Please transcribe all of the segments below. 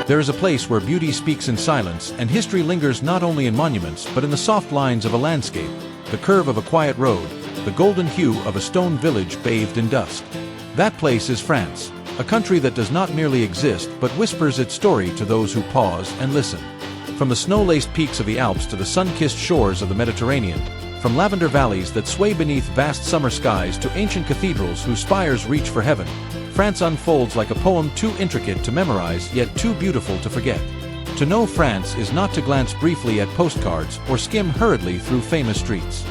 There is a place where beauty speaks in silence, and history lingers not only in monuments but in the soft lines of a landscape, the curve of a quiet road, the golden hue of a stone village bathed in dusk. That place is France, a country that does not merely exist but whispers its story to those who pause and listen. From the snow-laced peaks of the Alps to the sun-kissed shores of the Mediterranean, from lavender valleys that sway beneath vast summer skies to ancient cathedrals whose spires reach for heaven, France unfolds like a poem too intricate to memorize yet too beautiful to forget. To know France is not to glance briefly at postcards or skim hurriedly through famous streets.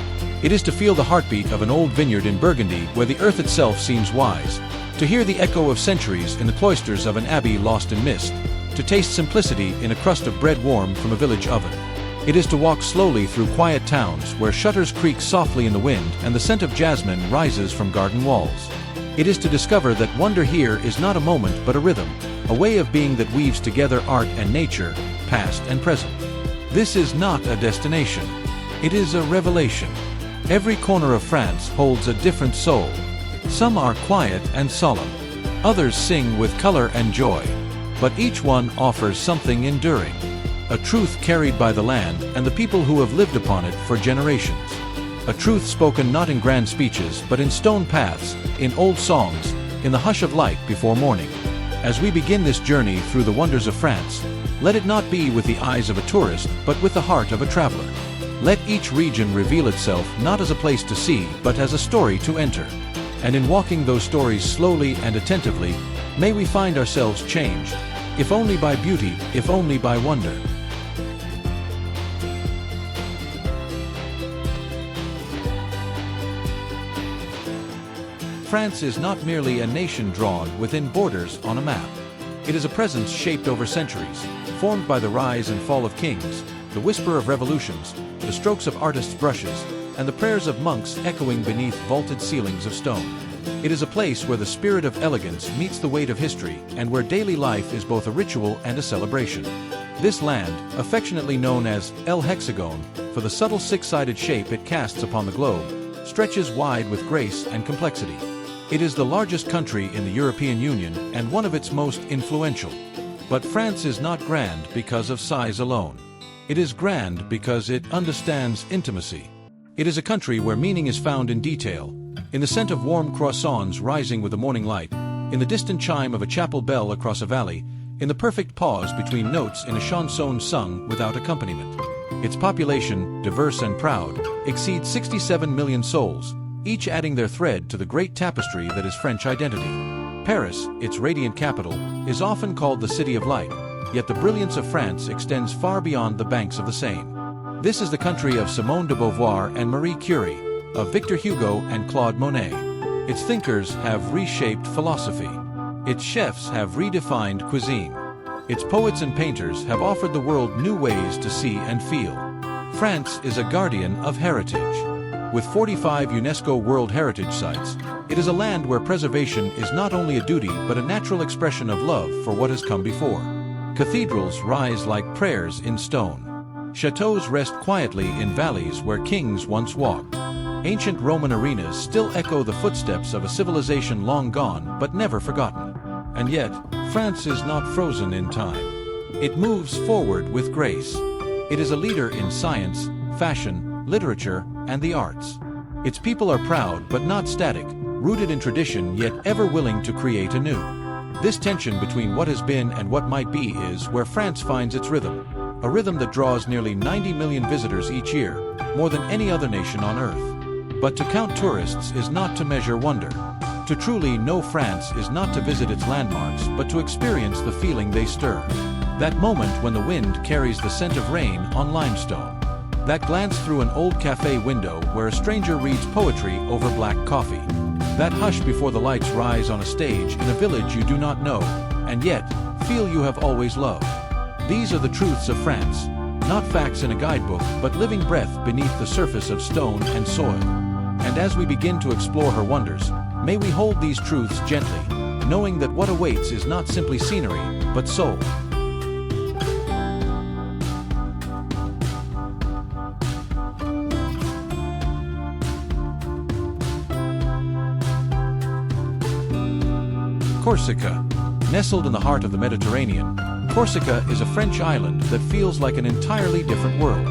It is to feel the heartbeat of an old vineyard in Burgundy where the earth itself seems wise, to hear the echo of centuries in the cloisters of an abbey lost in mist, to taste simplicity in a crust of bread warm from a village oven. It is to walk slowly through quiet towns where shutters creak softly in the wind and the scent of jasmine rises from garden walls. It is to discover that wonder here is not a moment but a rhythm, a way of being that weaves together art and nature, past and present. This is not a destination. It is a revelation. Every corner of France holds a different soul. Some are quiet and solemn. Others sing with color and joy. But each one offers something enduring. A truth carried by the land and the people who have lived upon it for generations. A truth spoken not in grand speeches but in stone paths, in old songs, in the hush of light before morning. As we begin this journey through the wonders of France, let it not be with the eyes of a tourist but with the heart of a traveler. Let each region reveal itself not as a place to see but as a story to enter. And in walking those stories slowly and attentively, may we find ourselves changed, if only by beauty, if only by wonder. France is not merely a nation drawn within borders on a map. It is a presence shaped over centuries, formed by the rise and fall of kings, the whisper of revolutions, the strokes of artists' brushes, and the prayers of monks echoing beneath vaulted ceilings of stone. It is a place where the spirit of elegance meets the weight of history, and where daily life is both a ritual and a celebration. This land, affectionately known as El Hexagon, for the subtle six-sided shape it casts upon the globe, stretches wide with grace and complexity. It is the largest country in the European Union and one of its most influential. But France is not grand because of size alone. It is grand because it understands intimacy. It is a country where meaning is found in detail, in the scent of warm croissants rising with the morning light, in the distant chime of a chapel bell across a valley, in the perfect pause between notes in a chanson sung without accompaniment. Its population, diverse and proud, exceeds 67 million souls, each adding their thread to the great tapestry that is French identity. Paris, its radiant capital, is often called the City of Light, yet the brilliance of France extends far beyond the banks of the Seine. This is the country of Simone de Beauvoir and Marie Curie, of Victor Hugo and Claude Monet. Its thinkers have reshaped philosophy. Its chefs have redefined cuisine. Its poets and painters have offered the world new ways to see and feel. France is a guardian of heritage. With 45 UNESCO World Heritage Sites, it is a land where preservation is not only a duty but a natural expression of love for what has come before. Cathedrals rise like prayers in stone. Chateaus rest quietly in valleys where kings once walked. Ancient Roman arenas still echo the footsteps of a civilization long gone but never forgotten. And yet, France is not frozen in time. It moves forward with grace. It is a leader in science, fashion, literature, and the arts. Its people are proud but not static, rooted in tradition yet ever willing to create anew. This tension between what has been and what might be is where France finds its rhythm, a rhythm that draws nearly 90 million visitors each year, more than any other nation on earth. But to count tourists is not to measure wonder. To truly know France is not to visit its landmarks but to experience the feeling they stir. That moment when the wind carries the scent of rain on limestone. That glance through an old cafe window where a stranger reads poetry over black coffee. That hush before the lights rise on a stage in a village you do not know, and yet feel you have always loved. These are the truths of France, not facts in a guidebook, but living breath beneath the surface of stone and soil. And as we begin to explore her wonders, may we hold these truths gently, knowing that what awaits is not simply scenery, but soul. Corsica, nestled in the heart of the Mediterranean, Corsica is a French island that feels like an entirely different world.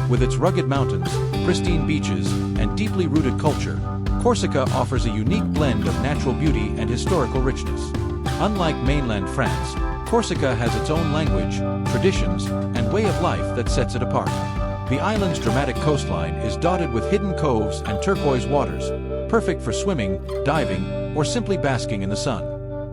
With its rugged mountains, pristine beaches, and deeply rooted culture, Corsica offers a unique blend of natural beauty and historical richness. Unlike mainland France, Corsica has its own language, traditions, and way of life that sets it apart. The island's dramatic coastline is dotted with hidden coves and turquoise waters, perfect for swimming, diving, or simply basking in the sun.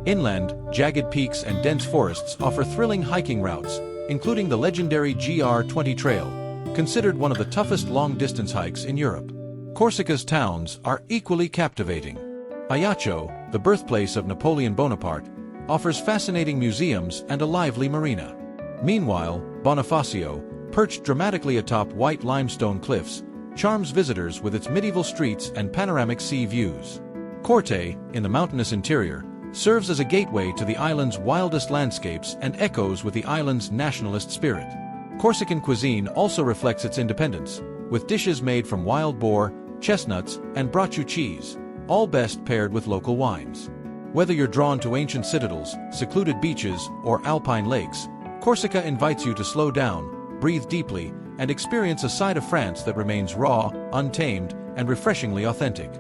Inland, jagged peaks and dense forests offer thrilling hiking routes, including the legendary GR20 Trail, considered one of the toughest long-distance hikes in Europe. Corsica's towns are equally captivating. Ajaccio, the birthplace of Napoleon Bonaparte, offers fascinating museums and a lively marina. Meanwhile, Bonifacio, perched dramatically atop white limestone cliffs, charms visitors with its medieval streets and panoramic sea views. Corte, in the mountainous interior, serves as a gateway to the island's wildest landscapes and echoes with the island's nationalist spirit. Corsican cuisine also reflects its independence, with dishes made from wild boar, chestnuts, and braccio cheese, all best paired with local wines. Whether you're drawn to ancient citadels, secluded beaches, or alpine lakes, Corsica invites you to slow down, breathe deeply, and experience a side of France that remains raw, untamed, and refreshingly authentic.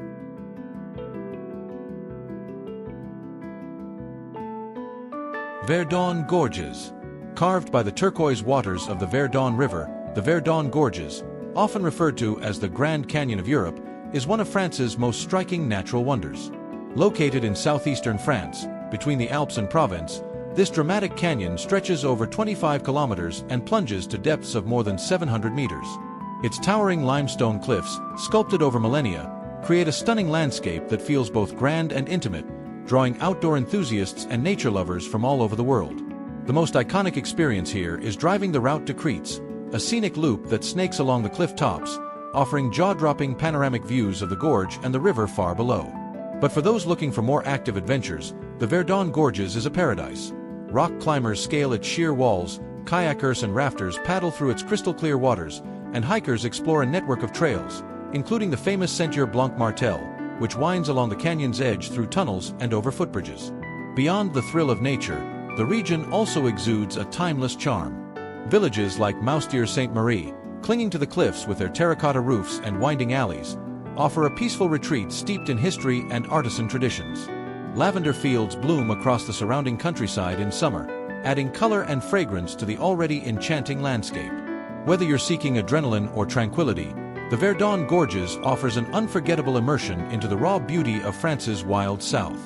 Verdon Gorges. Carved by the turquoise waters of the Verdon River, the Verdon Gorges, often referred to as the Grand Canyon of Europe, is one of France's most striking natural wonders. Located in southeastern France, between the Alps and Provence, this dramatic canyon stretches over 25 kilometers and plunges to depths of more than 700 meters. Its towering limestone cliffs, sculpted over millennia, create a stunning landscape that feels both grand and intimate, drawing outdoor enthusiasts and nature lovers from all over the world. The most iconic experience here is driving the route to Cretes, a scenic loop that snakes along the cliff tops, offering jaw-dropping panoramic views of the gorge and the river far below. But for those looking for more active adventures, the Verdon Gorges is a paradise. Rock climbers scale its sheer walls, kayakers and rafters paddle through its crystal-clear waters, and hikers explore a network of trails, including the famous Sentier Blanc Martel, which winds along the canyon's edge through tunnels and over footbridges. Beyond the thrill of nature, the region also exudes a timeless charm. Villages like Moustier-Sainte-Marie, clinging to the cliffs with their terracotta roofs and winding alleys, offer a peaceful retreat steeped in history and artisan traditions. Lavender fields bloom across the surrounding countryside in summer, adding color and fragrance to the already enchanting landscape. Whether you're seeking adrenaline or tranquility, the Verdon Gorges offers an unforgettable immersion into the raw beauty of France's wild south.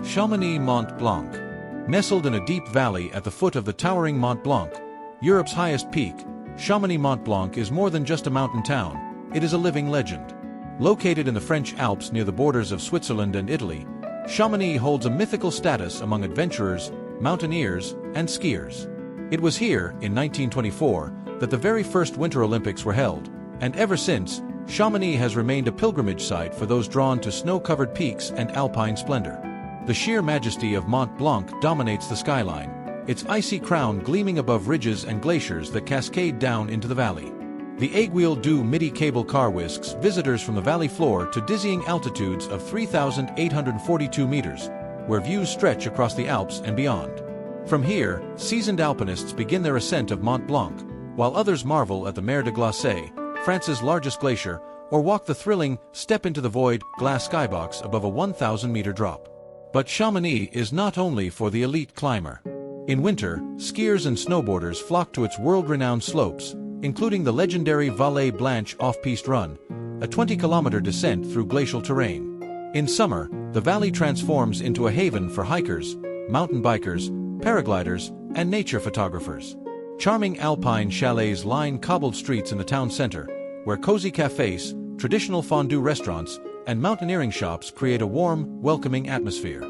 Chamonix Mont Blanc. Nestled in a deep valley at the foot of the towering Mont Blanc, Europe's highest peak, Chamonix Mont Blanc is more than just a mountain town, it is a living legend. Located in the French Alps near the borders of Switzerland and Italy, Chamonix holds a mythical status among adventurers, mountaineers, and skiers. It was here, in 1924, that the very first Winter Olympics were held, and ever since, Chamonix has remained a pilgrimage site for those drawn to snow-covered peaks and alpine splendor. The sheer majesty of Mont Blanc dominates the skyline, its icy crown gleaming above ridges and glaciers that cascade down into the valley. The Aiguille du Midi cable car whisks visitors from the valley floor to dizzying altitudes of 3,842 meters, where views stretch across the Alps and beyond. From here, seasoned alpinists begin their ascent of Mont Blanc, while others marvel at the Mer de Glace, France's largest glacier, or walk the thrilling Step into the Void glass skybox above a 1,000-meter drop. But Chamonix is not only for the elite climber. In winter, skiers and snowboarders flock to its world-renowned slopes, including the legendary Vallée Blanche off-piste run, a 20-kilometer descent through glacial terrain. In summer, the valley transforms into a haven for hikers, mountain bikers, paragliders, and nature photographers. Charming alpine chalets line cobbled streets in the town center, where cozy cafes, traditional fondue restaurants, and mountaineering shops create a warm, welcoming atmosphere.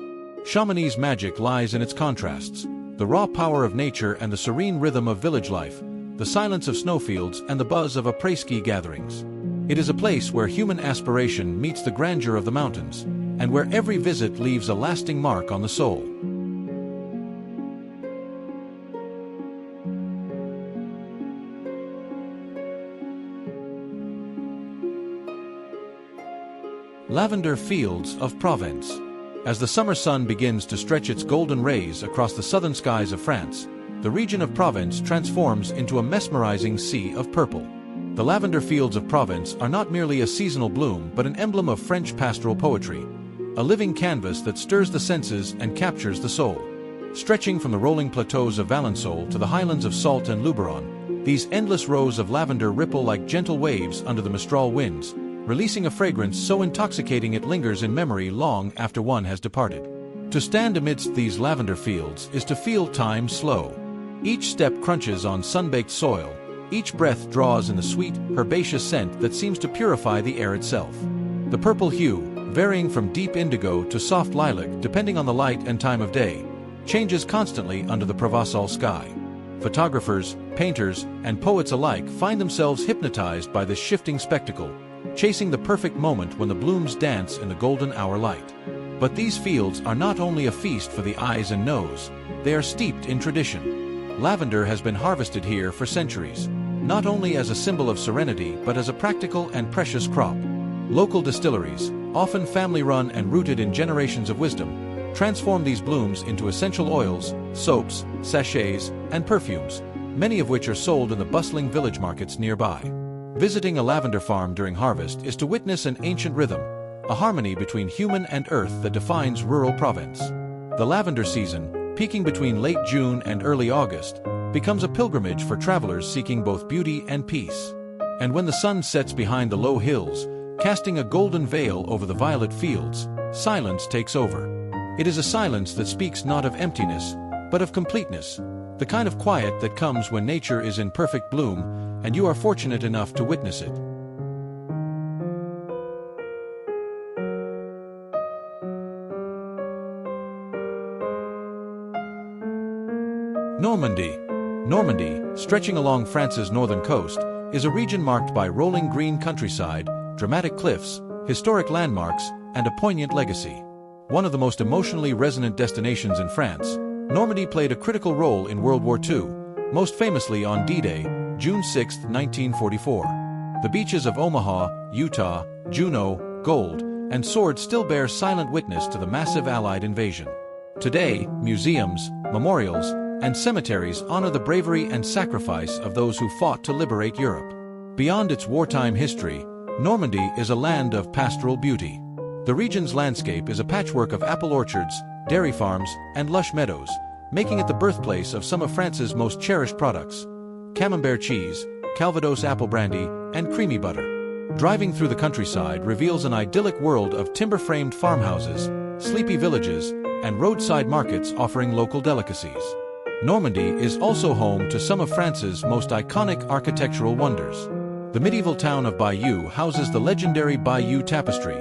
Chamonix's magic lies in its contrasts: the raw power of nature and the serene rhythm of village life, the silence of snowfields and the buzz of après-ski gatherings. It is a place where human aspiration meets the grandeur of the mountains, and where every visit leaves a lasting mark on the soul. Lavender fields of Provence. As the summer sun begins to stretch its golden rays across the southern skies of France, the region of Provence transforms into a mesmerizing sea of purple. The lavender fields of Provence are not merely a seasonal bloom but an emblem of French pastoral poetry, a living canvas that stirs the senses and captures the soul. Stretching from the rolling plateaus of Valençol to the highlands of Salt and Luberon, these endless rows of lavender ripple like gentle waves under the Mistral winds, releasing a fragrance so intoxicating it lingers in memory long after one has departed. To stand amidst these lavender fields is to feel time slow. Each step crunches on sun-baked soil, each breath draws in the sweet, herbaceous scent that seems to purify the air itself. The purple hue, varying from deep indigo to soft lilac depending on the light and time of day, changes constantly under the Provençal sky. Photographers, painters, and poets alike find themselves hypnotized by this shifting spectacle, chasing the perfect moment when the blooms dance in the golden hour light. But these fields are not only a feast for the eyes and nose, they are steeped in tradition. Lavender has been harvested here for centuries, not only as a symbol of serenity but as a practical and precious crop. Local distilleries, often family-run and rooted in generations of wisdom, transform these blooms into essential oils, soaps, sachets, and perfumes, many of which are sold in the bustling village markets nearby. Visiting a lavender farm during harvest is to witness an ancient rhythm, a harmony between human and earth that defines rural Provence. The lavender season, peaking between late June and early August, becomes a pilgrimage for travelers seeking both beauty and peace. And when the sun sets behind the low hills, casting a golden veil over the violet fields, silence takes over. It is a silence that speaks not of emptiness, but of completeness, the kind of quiet that comes when nature is in perfect bloom, and you are fortunate enough to witness it. Normandy. Normandy, stretching along France's northern coast, is a region marked by rolling green countryside, dramatic cliffs, historic landmarks, and a poignant legacy. One of the most emotionally resonant destinations in France, Normandy played a critical role in World War II, most famously on D-Day, June 6, 1944. The beaches of Omaha, Utah, Juno, Gold, and Sword still bear silent witness to the massive Allied invasion. Today, museums, memorials, and cemeteries honor the bravery and sacrifice of those who fought to liberate Europe. Beyond its wartime history, Normandy is a land of pastoral beauty. The region's landscape is a patchwork of apple orchards, dairy farms, and lush meadows, making it the birthplace of some of France's most cherished products: Camembert cheese, Calvados apple brandy, and creamy butter. Driving through the countryside reveals an idyllic world of timber-framed farmhouses, sleepy villages, and roadside markets offering local delicacies. Normandy is also home to some of France's most iconic architectural wonders. The medieval town of Bayeux houses the legendary Bayeux Tapestry,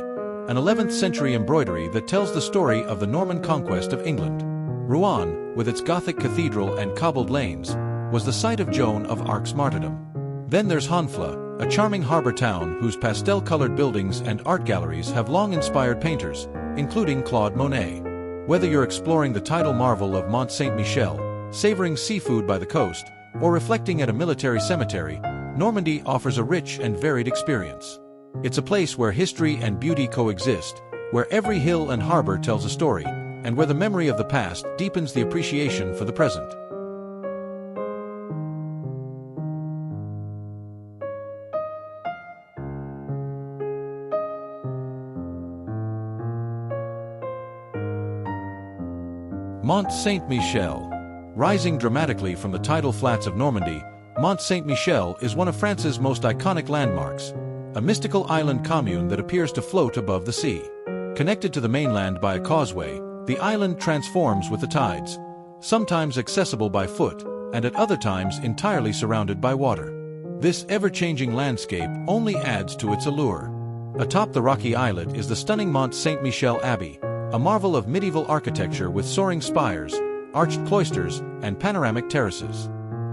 an 11th century embroidery that tells the story of the Norman conquest of England. Rouen, with its Gothic cathedral and cobbled lanes, was the site of Joan of Arc's martyrdom. Then there's Honfleur, a charming harbor town whose pastel-colored buildings and art galleries have long inspired painters, including Claude Monet. Whether you're exploring the tidal marvel of Mont Saint-Michel, savoring seafood by the coast, or reflecting at a military cemetery, Normandy offers a rich and varied experience. It's a place where history and beauty coexist, where every hill and harbor tells a story, and where the memory of the past deepens the appreciation for the present. Mont Saint-Michel. Rising dramatically from the tidal flats of Normandy, Mont Saint-Michel is one of France's most iconic landmarks, a mystical island commune that appears to float above the sea. Connected to the mainland by a causeway, the island transforms with the tides, sometimes accessible by foot, and at other times entirely surrounded by water. This ever-changing landscape only adds to its allure. Atop the rocky islet is the stunning Mont Saint-Michel Abbey, a marvel of medieval architecture with soaring spires, arched cloisters, and panoramic terraces.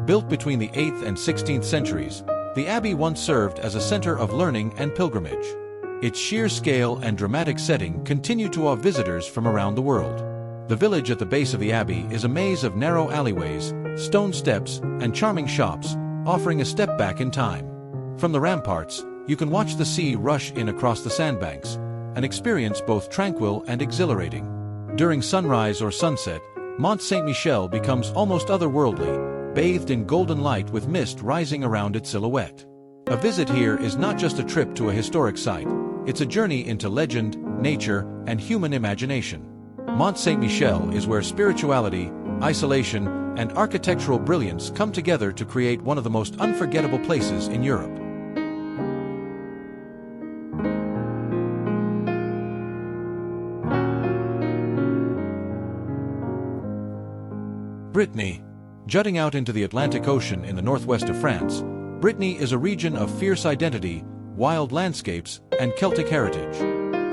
Built between the 8th and 16th centuries, the abbey once served as a center of learning and pilgrimage. Its sheer scale and dramatic setting continue to awe visitors from around the world. The village at the base of the abbey is a maze of narrow alleyways, stone steps, and charming shops, offering a step back in time. From the ramparts, you can watch the sea rush in across the sandbanks, an experience both tranquil and exhilarating. During sunrise or sunset, Mont Saint-Michel becomes almost otherworldly, bathed in golden light with mist rising around its silhouette. A visit here is not just a trip to a historic site, it's a journey into legend, nature, and human imagination. Mont Saint-Michel is where spirituality, isolation, and architectural brilliance come together to create one of the most unforgettable places in Europe. Brittany. Jutting out into the Atlantic Ocean in the northwest of France, Brittany is a region of fierce identity, wild landscapes, and Celtic heritage.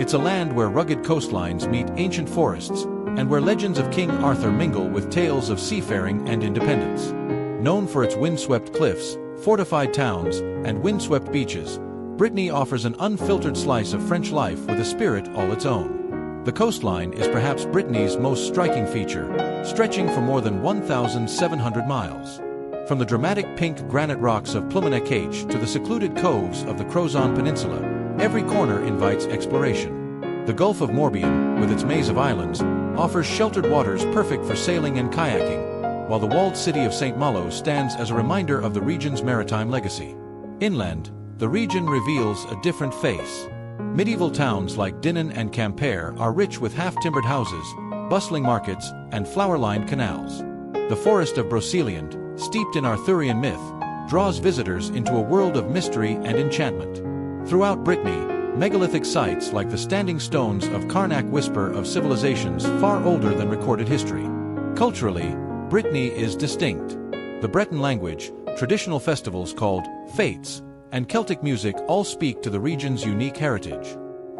It's a land where rugged coastlines meet ancient forests, and where legends of King Arthur mingle with tales of seafaring and independence. Known for its windswept cliffs, fortified towns, and windswept beaches, Brittany offers an unfiltered slice of French life with a spirit all its own. The coastline is perhaps Brittany's most striking feature, stretching for more than 1,700 miles. From the dramatic pink granite rocks of Ploumanec to the secluded coves of the Crozon Peninsula, every corner invites exploration. The Gulf of Morbihan, with its maze of islands, offers sheltered waters perfect for sailing and kayaking, while the walled city of St. Malo stands as a reminder of the region's maritime legacy. Inland, the region reveals a different face. Medieval towns like Dinan and Quimper are rich with half-timbered houses, bustling markets, and flower-lined canals. The forest of Brocéliande, steeped in Arthurian myth, draws visitors into a world of mystery and enchantment. Throughout Brittany, megalithic sites like the standing stones of Carnac whisper of civilizations far older than recorded history. Culturally, Brittany is distinct. The Breton language, traditional festivals called fêtes, and Celtic music all speak to the region's unique heritage.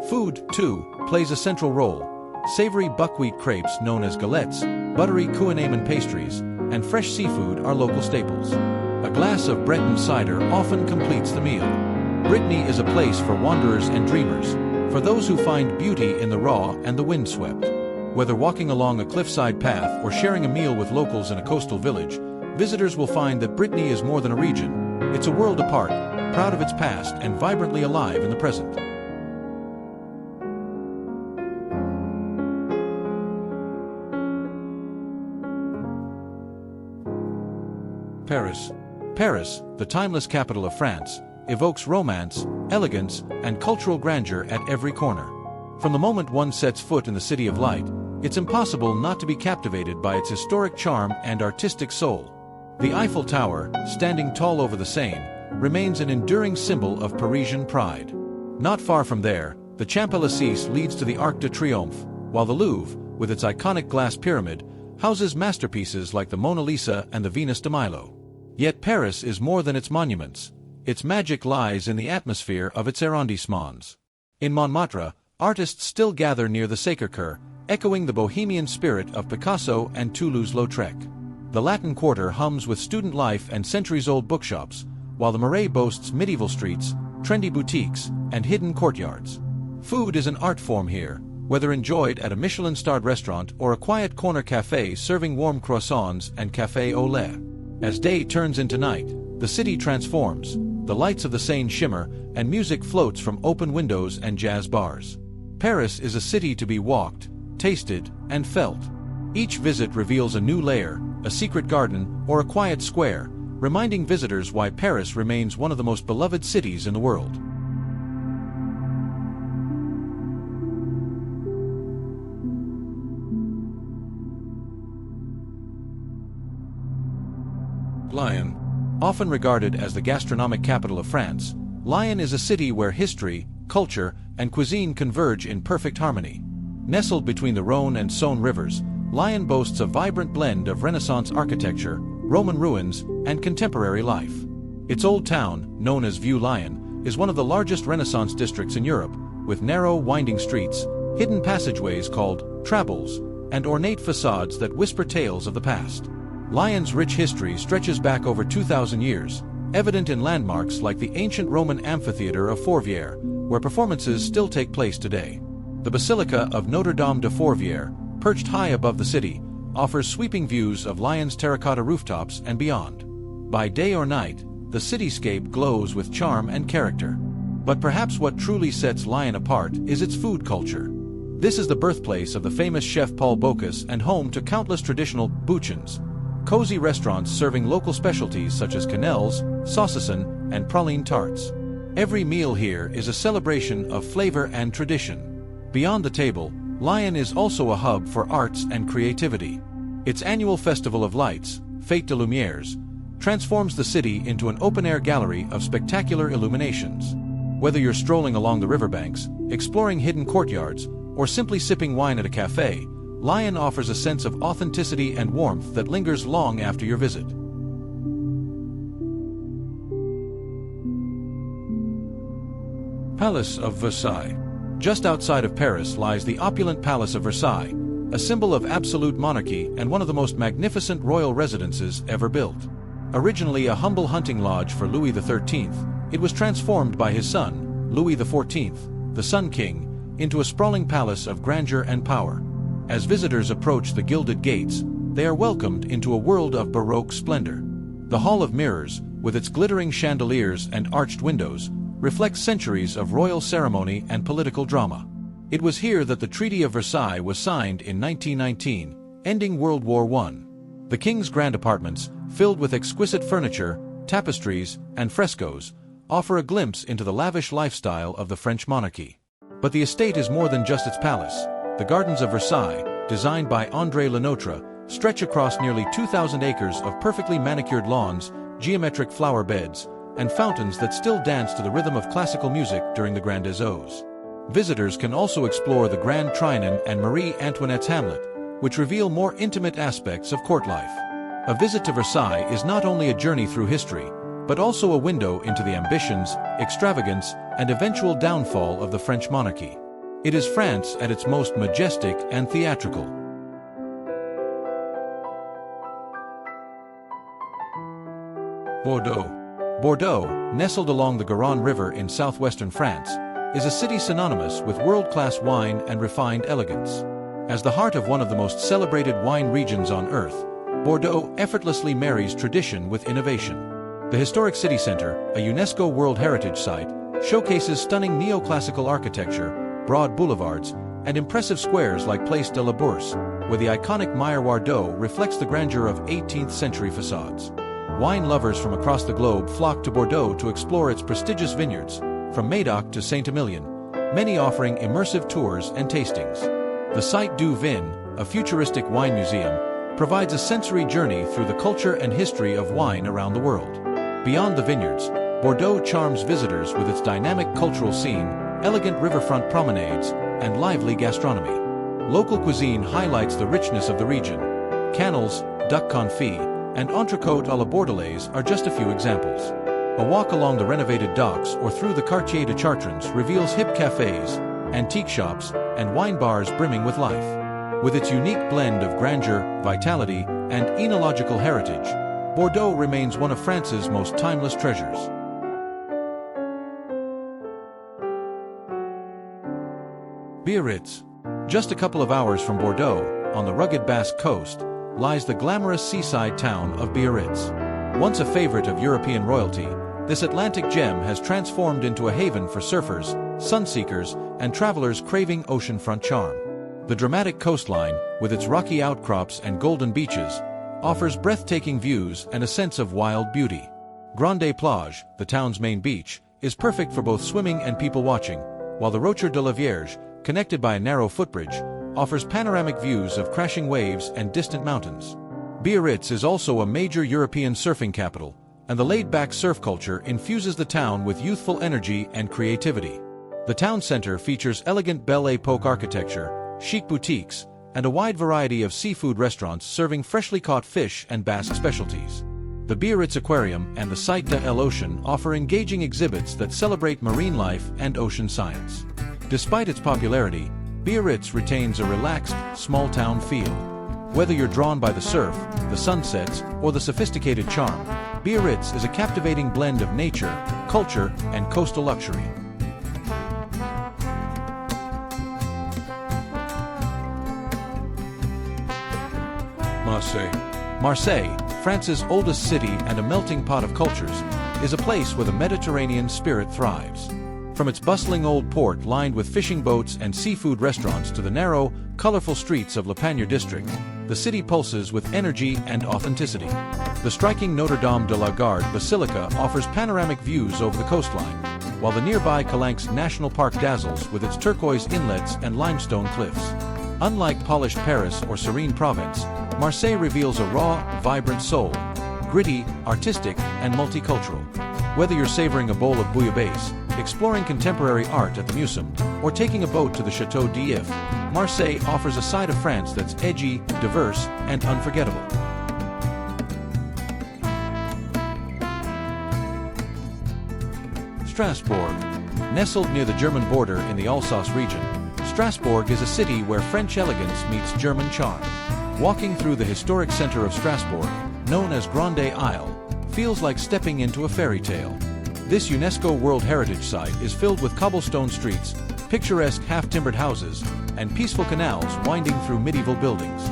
Food, too, plays a central role. Savory buckwheat crepes known as galettes, buttery Couenneman pastries, and fresh seafood are local staples. A glass of Breton cider often completes the meal. Brittany is a place for wanderers and dreamers, for those who find beauty in the raw and the windswept. Whether walking along a cliffside path or sharing a meal with locals in a coastal village, visitors will find that Brittany is more than a region. It's a world apart, proud of its past and vibrantly alive in the present. Paris. Paris, the timeless capital of France, evokes romance, elegance, and cultural grandeur at every corner. From the moment one sets foot in the City of Light, it's impossible not to be captivated by its historic charm and artistic soul. The Eiffel Tower, standing tall over the Seine, remains an enduring symbol of Parisian pride. Not far from there, the Champs-Élysées leads to the Arc de Triomphe, while the Louvre, with its iconic glass pyramid, houses masterpieces like the Mona Lisa and the Venus de Milo. Yet Paris is more than its monuments. Its magic lies in the atmosphere of its arrondissements. In Montmartre, artists still gather near the Sacré-Cœur, echoing the bohemian spirit of Picasso and Toulouse-Lautrec. The Latin Quarter hums with student life and centuries-old bookshops, while the Marais boasts medieval streets, trendy boutiques, and hidden courtyards. Food is an art form here, whether enjoyed at a Michelin-starred restaurant or a quiet corner cafe serving warm croissants and café au lait. As day turns into night, the city transforms, the lights of the Seine shimmer, and music floats from open windows and jazz bars. Paris is a city to be walked, tasted, and felt. Each visit reveals a new layer, a secret garden, or a quiet square, reminding visitors why Paris remains one of the most beloved cities in the world. Lyon. Often regarded as the gastronomic capital of France, Lyon is a city where history, culture, and cuisine converge in perfect harmony. Nestled between the Rhône and Saône rivers, Lyon boasts a vibrant blend of Renaissance architecture, Roman ruins, and contemporary life. Its old town, known as Vieux-Lyon, is one of the largest Renaissance districts in Europe, with narrow, winding streets, hidden passageways called traboules, and ornate facades that whisper tales of the past. Lyon's rich history stretches back over 2,000 years, evident in landmarks like the ancient Roman amphitheater of Fourvière, where performances still take place today. The Basilica of Notre-Dame de Fourvière, perched high above the city, offers sweeping views of Lyon's terracotta rooftops and beyond. By day or night, the cityscape glows with charm and character. But perhaps what truly sets Lyon apart is its food culture. This is the birthplace of the famous chef Paul Bocuse and home to countless traditional bouchons, cozy restaurants serving local specialties such as quenelles, saucisson, and praline tarts. Every meal here is a celebration of flavor and tradition. Beyond the table, Lyon is also a hub for arts and creativity. Its annual Festival of Lights, Fête de Lumières, transforms the city into an open-air gallery of spectacular illuminations. Whether you're strolling along the riverbanks, exploring hidden courtyards, or simply sipping wine at a cafe, Lyon offers a sense of authenticity and warmth that lingers long after your visit. Palace of Versailles. Just outside of Paris lies the opulent Palace of Versailles, a symbol of absolute monarchy and one of the most magnificent royal residences ever built. Originally a humble hunting lodge for Louis XIII, it was transformed by his son, Louis XIV, the Sun King, into a sprawling palace of grandeur and power. As visitors approach the gilded gates, they are welcomed into a world of Baroque splendor. The Hall of Mirrors, with its glittering chandeliers and arched windows, reflects centuries of royal ceremony and political drama. It was here that the Treaty of Versailles was signed in 1919, ending World War I. The king's grand apartments, filled with exquisite furniture, tapestries, and frescoes, offer a glimpse into the lavish lifestyle of the French monarchy. But the estate is more than just its palace. The Gardens of Versailles, designed by André Lenotre, stretch across nearly 2,000 acres of perfectly manicured lawns, geometric flower beds, and fountains that still dance to the rhythm of classical music during the Grand Ezos. Visitors can also explore the Grand Trianon and Marie Antoinette's Hamlet, which reveal more intimate aspects of court life. A visit to Versailles is not only a journey through history, but also a window into the ambitions, extravagance, and eventual downfall of the French monarchy. It is France at its most majestic and theatrical. Bordeaux. Bordeaux, nestled along the Garonne River in southwestern France, is a city synonymous with world-class wine and refined elegance. As the heart of one of the most celebrated wine regions on earth, Bordeaux effortlessly marries tradition with innovation. The historic city center, a UNESCO World Heritage Site, showcases stunning neoclassical architecture, broad boulevards, and impressive squares like Place de la Bourse, where the iconic Miroir d'Eau reflects the grandeur of 18th-century facades. Wine lovers from across the globe flock to Bordeaux to explore its prestigious vineyards, from Médoc to Saint-Emilion, many offering immersive tours and tastings. The Site du Vin, a futuristic wine museum, provides a sensory journey through the culture and history of wine around the world. Beyond the vineyards, Bordeaux charms visitors with its dynamic cultural scene, elegant riverfront promenades, and lively gastronomy. Local cuisine highlights the richness of the region. Cannels, duck confit, and entrecôte à la bordelaise are just a few examples. A walk along the renovated docks or through the Quartier de Chartrons reveals hip cafes, antique shops, and wine bars brimming with life. With its unique blend of grandeur, vitality, and enological heritage, Bordeaux remains one of France's most timeless treasures. Biarritz. Just a couple of hours from Bordeaux, on the rugged Basque coast, lies the glamorous seaside town of Biarritz. Once a favorite of European royalty, this Atlantic gem has transformed into a haven for surfers, sunseekers, and travelers craving oceanfront charm. The dramatic coastline, with its rocky outcrops and golden beaches, offers breathtaking views and a sense of wild beauty. Grande Plage, the town's main beach, is perfect for both swimming and people watching, while the Rocher de la Vierge, connected by a narrow footbridge, offers panoramic views of crashing waves and distant mountains. Biarritz is also a major European surfing capital, and the laid-back surf culture infuses the town with youthful energy and creativity. The town center features elegant Belle Époque architecture, chic boutiques, and a wide variety of seafood restaurants serving freshly caught fish and Basque specialties. The Biarritz Aquarium and the Site de l'Ocean offer engaging exhibits that celebrate marine life and ocean science. Despite its popularity, Biarritz retains a relaxed, small-town feel. Whether you're drawn by the surf, the sunsets, or the sophisticated charm, Biarritz is a captivating blend of nature, culture, and coastal luxury. Marseille, France's oldest city and a melting pot of cultures, is a place where the Mediterranean spirit thrives. From its bustling old port lined with fishing boats and seafood restaurants to the narrow, colorful streets of Le Panier district, the city pulses with energy and authenticity. The striking Notre Dame de la Garde Basilica offers panoramic views over the coastline, while the nearby Calanques National Park dazzles with its turquoise inlets and limestone cliffs. Unlike polished Paris or serene Provence, Marseille reveals a raw, vibrant soul, gritty, artistic, and multicultural. Whether you're savoring a bowl of bouillabaisse, exploring contemporary art at the Museum, or taking a boat to the Chateau d'If, Marseille offers a side of France that's edgy, diverse, and unforgettable. Strasbourg. Nestled near the German border in the Alsace region, Strasbourg is a city where French elegance meets German charm. Walking through the historic center of Strasbourg, known as Grande Isle, feels like stepping into a fairy tale. This UNESCO World Heritage Site is filled with cobblestone streets, picturesque half-timbered houses, and peaceful canals winding through medieval buildings.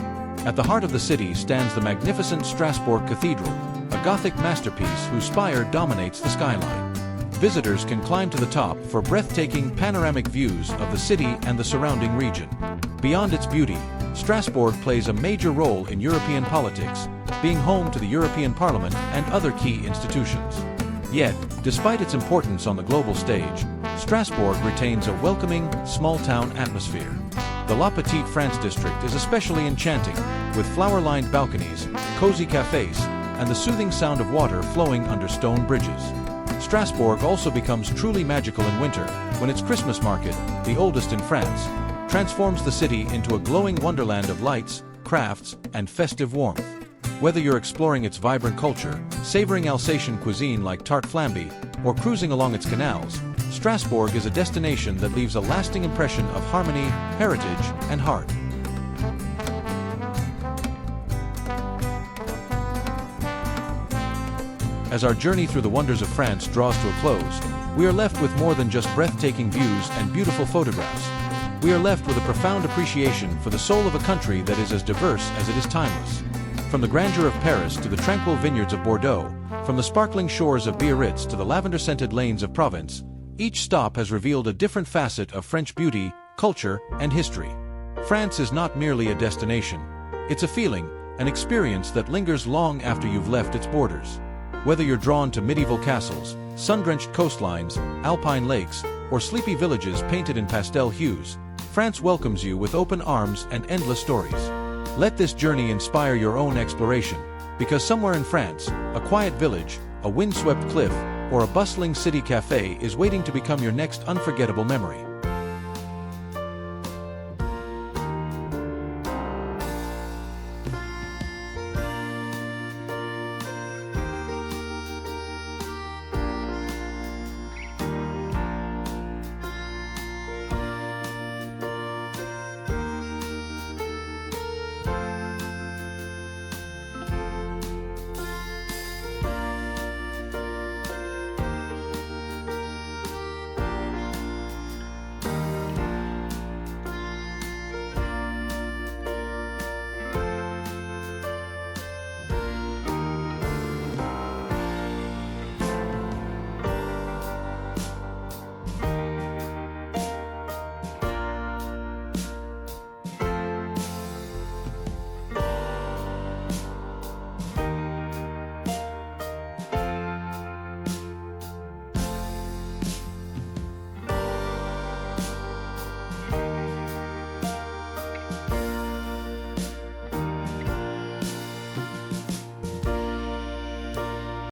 At the heart of the city stands the magnificent Strasbourg Cathedral, a Gothic masterpiece whose spire dominates the skyline. Visitors can climb to the top for breathtaking panoramic views of the city and the surrounding region. Beyond its beauty, Strasbourg plays a major role in European politics, being home to the European Parliament and other key institutions. Yet, despite its importance on the global stage, Strasbourg retains a welcoming, small-town atmosphere. The La Petite France district is especially enchanting, with flower-lined balconies, cozy cafes, and the soothing sound of water flowing under stone bridges. Strasbourg also becomes truly magical in winter, when its Christmas market, the oldest in France, transforms the city into a glowing wonderland of lights, crafts, and festive warmth. Whether you're exploring its vibrant culture, savoring Alsatian cuisine like tarte flambe, or cruising along its canals, Strasbourg is a destination that leaves a lasting impression of harmony, heritage, and heart. As our journey through the wonders of France draws to a close, we are left with more than just breathtaking views and beautiful photographs. We are left with a profound appreciation for the soul of a country that is as diverse as it is timeless. From the grandeur of Paris to the tranquil vineyards of Bordeaux, from the sparkling shores of Biarritz to the lavender-scented lanes of Provence, each stop has revealed a different facet of French beauty, culture, and history. France is not merely a destination. It's a feeling, an experience that lingers long after you've left its borders. Whether you're drawn to medieval castles, sun-drenched coastlines, alpine lakes, or sleepy villages painted in pastel hues, France welcomes you with open arms and endless stories. Let this journey inspire your own exploration, because somewhere in France, a quiet village, a windswept cliff, or a bustling city cafe is waiting to become your next unforgettable memory.